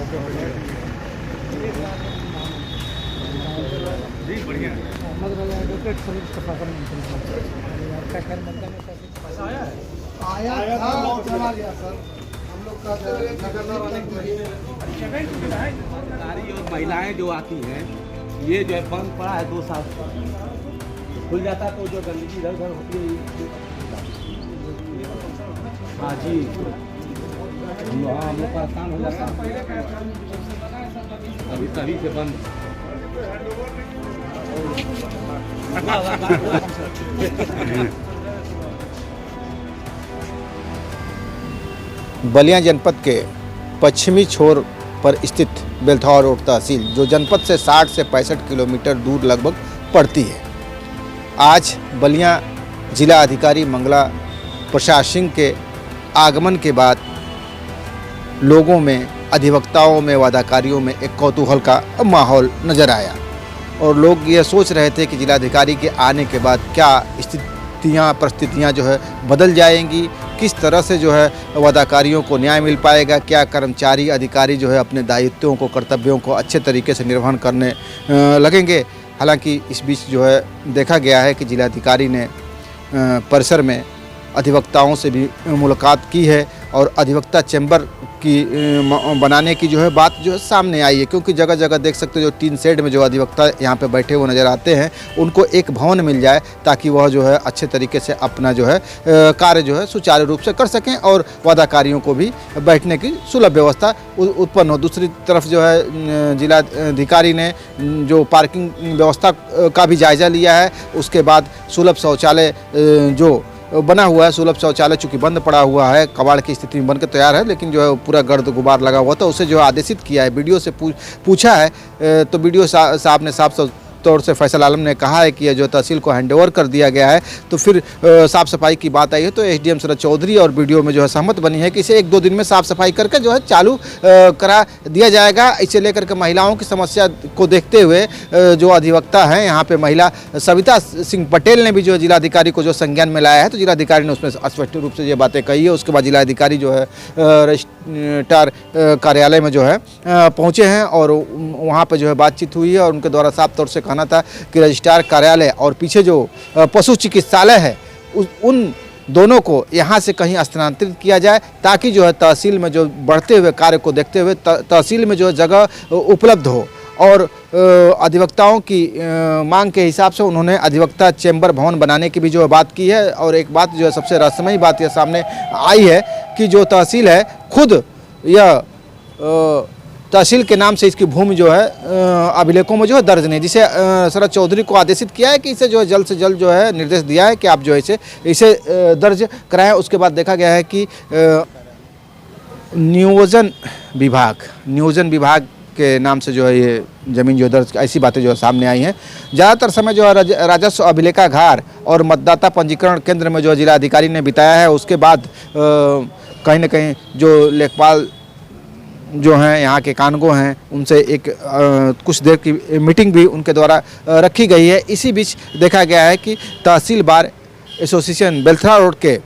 जी बढ़िया। आया था और चला गया सर। हम लोग का नारी और महिलाएं जो आती हैं, ये जो है बंद पड़ा है 2 साल से। खुल जाता तो जो गंदगी इधर उधर होती है। हाँ जी, हम लोग का काम हो जाता है अभी तभी से बंद। बलिया जनपद के पश्चिमी छोर पर स्थित बेलथौर रोड तहसील, जो जनपद से 60 से 65 किलोमीटर दूर लगभग पड़ती है, आज बलिया जिला अधिकारी मंगला प्रसाद सिंह के आगमन के बाद लोगों में, अधिवक्ताओं में, वादाकारियों में एक कौतूहल का माहौल नजर आया और लोग ये सोच रहे थे कि जिलाधिकारी के आने के बाद क्या स्थितियाँ, परिस्थितियाँ जो है बदल जाएंगी, किस तरह से जो है वादाकारियों को न्याय मिल पाएगा, क्या कर्मचारी अधिकारी जो है अपने दायित्वों को, कर्तव्यों को अच्छे तरीके से निर्वहन करने लगेंगे। हालांकि इस बीच जो है देखा गया है कि जिलाधिकारी ने परिसर में अधिवक्ताओं से भी मुलाकात की है और अधिवक्ता चैम्बर की बनाने की जो है बात जो है सामने आई है, क्योंकि जगह जगह देख सकते हो जो 3 शेड में जो अधिवक्ता यहाँ पे बैठे हुए नज़र आते हैं, उनको एक भवन मिल जाए ताकि वह जो है अच्छे तरीके से अपना जो है कार्य जो है सुचारू रूप से कर सकें और वादाकारियों को भी बैठने की सुलभ व्यवस्था उत्पन्न हो। दूसरी तरफ जो है जिलाधिकारी ने जो पार्किंग व्यवस्था का भी जायज़ा लिया है, उसके बाद सुलभ शौचालय जो बना हुआ है, सुलभ शौचालय चूँकि बंद पड़ा हुआ है, कबाड़ की स्थिति में बनकर तैयार है, लेकिन जो है पूरा गर्द गुबार लगा हुआ था, उसे जो आदेशित किया है, वीडियो से पूछा है तो वीडियो साहब ने साफ तौर से फैसल आलम ने कहा है कि यह जो तहसील को हैंडओवर कर दिया गया है, तो फिर साफ़ सफाई की बात आई है तो एसडीएम शरद चौधरी और वीडियो में जो है सहमत बनी है कि इसे 1-2 दिन में साफ़ सफाई करके जो है चालू करा दिया जाएगा। इसे लेकर के महिलाओं की समस्या को देखते हुए जो अधिवक्ता हैं यहाँ पे महिला सविता सिंह पटेल ने भी जो है जिलाधिकारी को जो संज्ञान में लाया है, तो जिलाधिकारी ने उसमें स्पष्ट रूप से ये बातें कही है। उसके बाद जिलाधिकारी जो है रजिस्ट्रार कार्यालय में जो है पहुँचे हैं और वहाँ पर जो है बातचीत हुई है और उनके द्वारा साफ तौर से कहना था कि रजिस्ट्रार कार्यालय और पीछे जो पशु चिकित्सालय है उन दोनों को यहाँ से कहीं स्थानांतरित किया जाए ताकि जो है तहसील में जो बढ़ते हुए कार्य को देखते हुए तहसील में जो है जगह उपलब्ध हो। और अधिवक्ताओं की मांग के हिसाब से उन्होंने अधिवक्ता चैम्बर भवन बनाने की भी जो है बात की है। और एक बात जो है सबसे रहस्यमयी बात यह सामने आई है कि जो तहसील है खुद यह तहसील के नाम से इसकी भूमि जो है अभिलेखों में जो है दर्ज नहीं, जिसे शरद चौधरी को आदेशित किया है कि इसे जो है जल्द से जल्द जो है निर्देश दिया है कि आप जो है इसे दर्ज कराएं। उसके बाद देखा गया है कि नियोजन विभाग के नाम से जो है ये ज़मीन जो दर्ज, ऐसी बातें जो है सामने आई हैं। ज़्यादातर समय जो है राजस्व अभिलेखागार और मतदाता पंजीकरण केंद्र में जो है जिलाधिकारी ने बिताया है। उसके बाद कहीं ना कहीं जो लेखपाल जो हैं यहाँ के कानगो हैं उनसे एक कुछ देर की मीटिंग भी उनके द्वारा रखी गई है। इसी बीच देखा गया है कि तहसील बार एसोसिएशन बेलथरा रोड के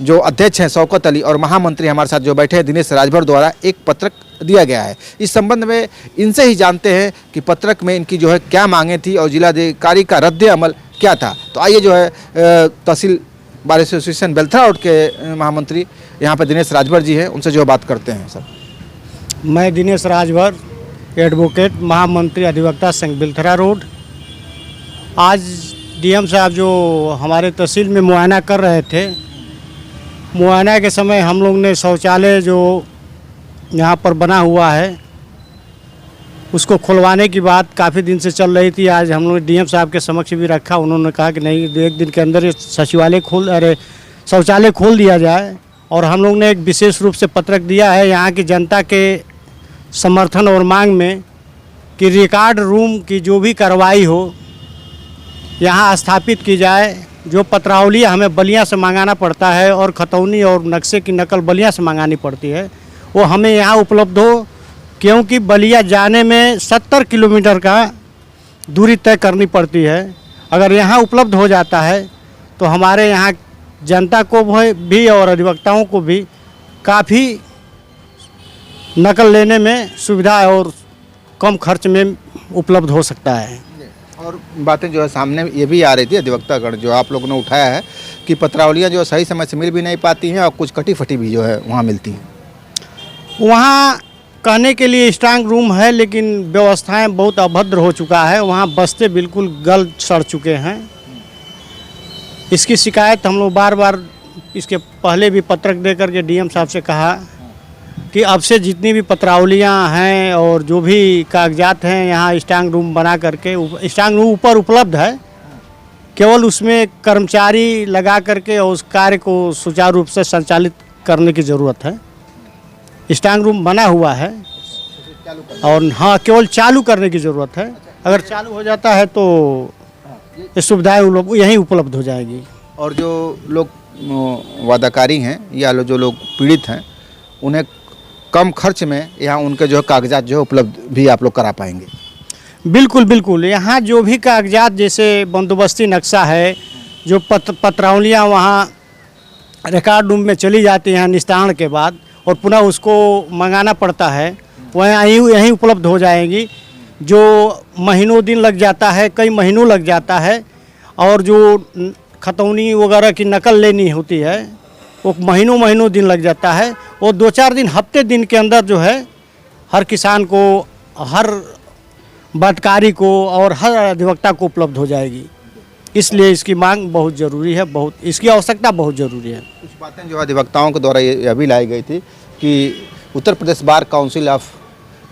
जो अध्यक्ष हैं शौकत अली और महामंत्री हमारे साथ जो बैठे हैं दिनेश राजभर द्वारा एक पत्रक दिया गया है। इस संबंध में इनसे ही जानते हैं कि पत्रक में इनकी जो है क्या मांगें थी और जिलाधिकारी का रद्द अमल क्या था। तो आइए जो है तहसील बार एसोसिएशन बेलथरा रोड के महामंत्री यहाँ पर दिनेश राजभर जी हैं, उनसे जो बात करते हैं। सर, मैं दिनेश राजभर, एडवोकेट, महामंत्री अधिवक्ता संघ बेलथरा रोड। आज डीएम साहब जो हमारे तहसील में मुआयना कर रहे थे, मुआयना के समय हम लोग ने शौचालय जो यहाँ पर बना हुआ है उसको खुलवाने की बात काफ़ी दिन से चल रही थी। आज हम लोग डीएम साहब के समक्ष भी रखा, उन्होंने कहा कि नहीं 1 दिन के अंदर शौचालय खोल दिया जाए। और हम लोग ने एक विशेष रूप से पत्रक दिया है यहाँ की जनता के समर्थन और मांग में कि रिकॉर्ड रूम की जो भी कार्रवाई हो यहाँ स्थापित की जाए। जो पत्रावली हमें बलिया से मंगाना पड़ता है और खतौनी और नक्शे की नकल बलिया से मंगानी पड़ती है, वो हमें यहाँ उपलब्ध हो, क्योंकि बलिया जाने में 70 किलोमीटर का दूरी तय करनी पड़ती है। अगर यहाँ उपलब्ध हो जाता है तो हमारे यहाँ जनता को भी और अधिवक्ताओं को भी काफ़ी नकल लेने में सुविधा और कम खर्च में उपलब्ध हो सकता है। और बातें जो है सामने ये भी आ रही थी अधिवक्तागण जो आप लोगों ने उठाया है कि पत्रावलियाँ जो सही समय से मिल भी नहीं पाती हैं और कुछ कटी फटी भी जो है वहाँ मिलती हैं। वहाँ कहने के लिए स्ट्रांग रूम है, लेकिन व्यवस्थाएं बहुत अभद्र हो चुका है। वहाँ बस्ते बिल्कुल गल सड़ चुके हैं। इसकी शिकायत हम लोग बार बार इसके पहले भी पत्रक दे करके डीएम साहब से कहा कि अब से जितनी भी पत्रावलियाँ हैं और जो भी कागजात हैं यहाँ स्ट्रांग रूम बना करके, स्ट्रांग रूम ऊपर उपलब्ध है, केवल उसमें कर्मचारी लगा करके और उस कार्य को सुचारू रूप से संचालित करने की ज़रूरत है। स्ट्रांग रूम बना हुआ है और हाँ, केवल चालू करने की ज़रूरत है। अगर चालू हो जाता है तो ये सुविधाएँ यहीं उपलब्ध हो जाएगी। और जो लोग वादाकारी हैं या जो लोग पीड़ित हैं उन्हें कम खर्च में यहाँ उनके जो कागजात जो है उपलब्ध भी आप लोग करा पाएंगे। बिल्कुल बिल्कुल, यहाँ जो भी कागजात जैसे बंदोबस्ती नक्शा है, जो पत्रावलियाँ वहाँ रिकॉर्ड रूम में चली जाती हैं निस्तारण के बाद और पुनः उसको मंगाना पड़ता है, वह यहीं उपलब्ध हो जाएंगी। जो महीनों दिन लग जाता है, कई महीनों लग जाता है, और जो खतौनी वगैरह की नकल लेनी होती है वो महीनों दिन लग जाता है। वो 2-4 दिन, हफ्ते दिन के अंदर जो है हर किसान को, हर बाटकारी को और हर अधिवक्ता को उपलब्ध हो जाएगी। इसलिए इसकी मांग बहुत ज़रूरी है, बहुत इसकी आवश्यकता बहुत ज़रूरी है। कुछ बातें जो अधिवक्ताओं के द्वारा ये अभी लाई गई थी कि Uttar Pradesh bar council of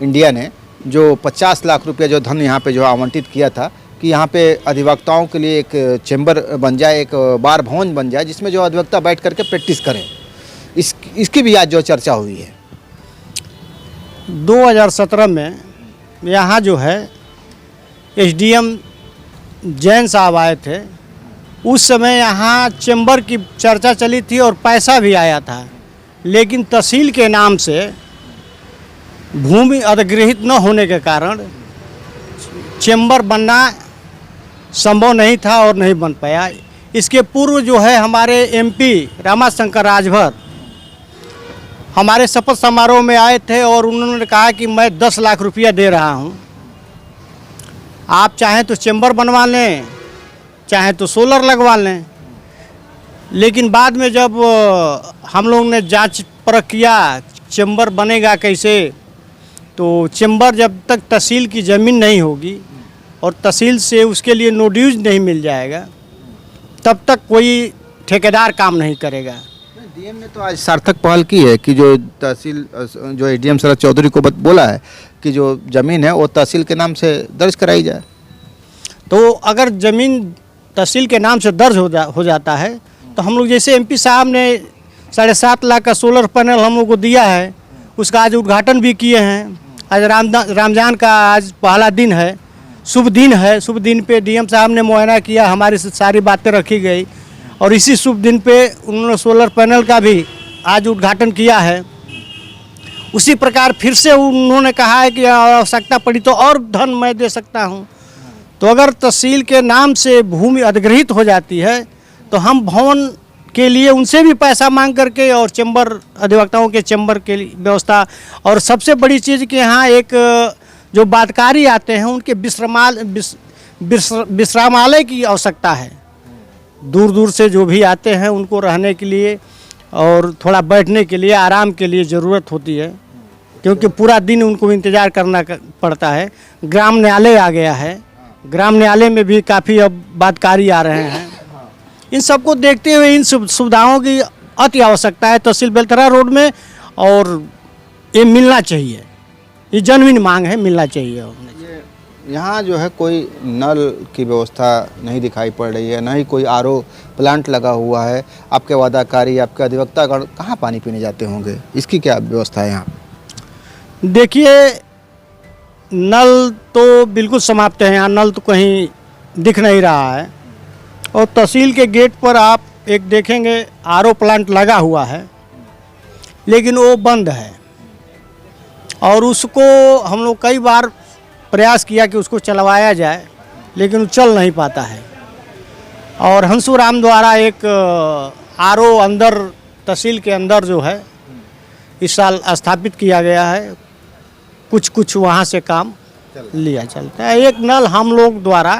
India ने जो 50 लाख रुपया जो धन यहाँ पे जो आवंटित किया था कि यहाँ पे अधिवक्ताओं के लिए एक चैम्बर बन जाए, एक बार भवन बन जाए जिसमें जो अधिवक्ता बैठ करके प्रैक्टिस करें। इसकी भी आज जो चर्चा हुई है। 2017 में यहाँ जो है एसडीएम जैन साहब आए थे। उस समय यहाँ चैम्बर की चर्चा चली थी और पैसा भी आया था, लेकिन तहसील के नाम से भूमि अधिग्रहित न होने के कारण चैम्बर बनना संभव नहीं था और नहीं बन पाया। इसके पूर्व जो है हमारे एमपी रामाशंकर राजभर हमारे शपथ समारोह में आए थे और उन्होंने कहा कि मैं 10 लाख रुपया दे रहा हूं, आप चाहें तो चैम्बर बनवा लें, चाहें तो सोलर लगवा लें। लेकिन बाद में जब हम लोग ने जांच परख किया चैम्बर बनेगा कैसे, तो चैम्बर जब तक तहसील की ज़मीन नहीं होगी और तहसील से उसके लिए नो ड्यूज नहीं मिल जाएगा, तब तक कोई ठेकेदार काम नहीं करेगा। डीएम ने तो आज सार्थक पहल की है कि जो तहसील जो एडीएम शरद चौधरी को बोला है कि जो ज़मीन है वो तहसील के नाम से दर्ज कराई जाए। तो अगर ज़मीन तहसील के नाम से दर्ज हो जाता है तो हम लोग जैसे एमपी साहब ने 7.5 लाख का सोलर पैनल हम लोग को दिया है, उसका आज उद्घाटन भी किए हैं। आज रमजान का आज पहला दिन है, शुभ दिन है। शुभ दिन पे डीएम साहब ने मुआयना किया, हमारी सारी बातें रखी गई और इसी शुभ दिन पे उन्होंने सोलर पैनल का भी आज उद्घाटन किया है। उसी प्रकार फिर से उन्होंने कहा है कि आवश्यकता पड़ी तो और धन मैं दे सकता हूं। तो अगर तहसील के नाम से भूमि अधिग्रहित हो जाती है तो हम भवन के लिए उनसे भी पैसा मांग करके और चैम्बर, अधिवक्ताओं के चैम्बर के व्यवस्था, और सबसे बड़ी चीज़ कि यहाँ एक जो बाटकारी आते हैं उनके विश्रामालय की आवश्यकता है। दूर दूर से जो भी आते हैं उनको रहने के लिए और थोड़ा बैठने के लिए, आराम के लिए ज़रूरत होती है, क्योंकि पूरा दिन उनको इंतज़ार करना पड़ता है। ग्राम न्यायालय आ गया है, ग्राम न्यायालय में भी काफ़ी अब बाटकारी आ रहे हैं। इन सबको देखते हुए इन सुविधाओं की अति आवश्यकता है तहसील बेलतरा रोड में, और ये मिलना चाहिए, ये जनविन मांग है, मिलना चाहिए। यहाँ जो है कोई नल की व्यवस्था नहीं दिखाई पड़ रही है, ना ही कोई आरओ प्लांट लगा हुआ है। आपके वादाकारी, आपके अधिवक्तागण कहाँ पानी पीने जाते होंगे, इसकी क्या व्यवस्था है यहाँ? देखिए, नल तो बिल्कुल समाप्त है, यहाँ नल तो कहीं दिख नहीं रहा है। और तहसील के गेट पर आप एक देखेंगे आरओ प्लांट लगा हुआ है, लेकिन वो बंद है और उसको हम लोग कई बार प्रयास किया कि उसको चलवाया जाए, लेकिन वो चल नहीं पाता है। और हंसूराम द्वारा एक आरओ अंदर तहसील के अंदर जो है इस साल स्थापित किया गया है, कुछ कुछ वहाँ से काम लिया चलता है। एक नल हम लोग द्वारा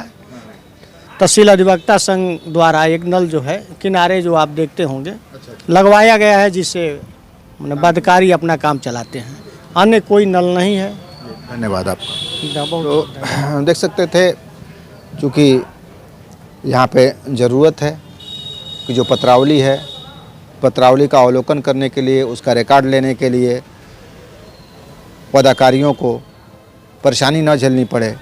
तहसील अधिवक्ता संघ द्वारा एक नल जो है किनारे जो आप देखते होंगे लगवाया गया है, जिससे बदकारी अपना काम चलाते हैं। अन्य कोई नल नहीं है। धन्यवाद आपका। तो तो देख सकते थे, चूँकि यहाँ पे ज़रूरत है कि जो पत्रावली है, पत्रावली का अवलोकन करने के लिए, उसका रिकॉर्ड लेने के लिए पदाधिकारियों को परेशानी न झेलनी पड़े,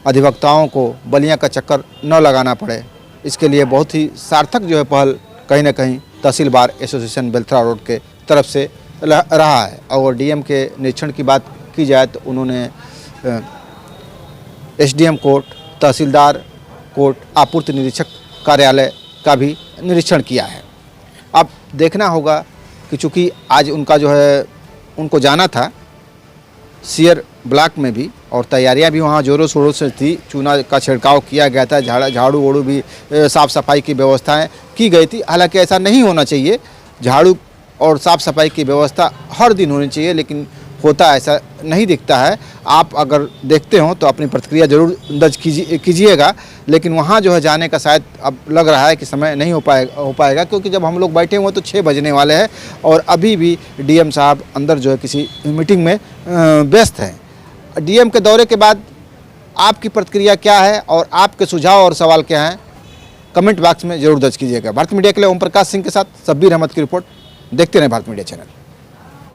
अधिवक्ताओं को बलियां का चक्कर न लगाना पड़े, इसके लिए बहुत ही सार्थक जो है पहल कहीं ना कहीं तहसील बार एसोसिएशन बेलथरा रोड के तरफ से रहा है। और डीएम के निरीक्षण की बात की जाए तो उन्होंने एसडीएम कोर्ट, तहसीलदार कोर्ट, आपूर्ति निरीक्षक कार्यालय का भी निरीक्षण किया है। अब देखना होगा कि चूँकि आज उनका जो है उनको जाना था सियर ब्लॉक में भी, और तैयारियां भी वहाँ जोरों शोरों से थी। चूना का छिड़काव किया गया था, झाड़ू वाड़ू भी साफ़ सफाई की व्यवस्थाएं की गई थी। हालांकि ऐसा नहीं होना चाहिए, झाड़ू और साफ़ सफाई की व्यवस्था हर दिन होनी चाहिए, लेकिन होता ऐसा नहीं दिखता है। आप अगर देखते हो तो अपनी प्रतिक्रिया जरूर दर्ज कीजिएगा, लेकिन वहाँ जो है जाने का शायद अब लग रहा है कि समय नहीं हो पाएगा, क्योंकि जब हम लोग बैठे हुए तो 6 बजने वाले हैं और अभी भी डीएम साहब अंदर जो है किसी मीटिंग में व्यस्त हैं। डीएम के दौरे के बाद आपकी प्रतिक्रिया क्या है और आपके सुझाव और सवाल क्या हैं, कमेंट बॉक्स में जरूर दर्ज कीजिएगा। भारत मीडिया के लिए ओम प्रकाश सिंह के साथ शब्बीर अहमद की रिपोर्ट। देखते रहें भारत मीडिया चैनल।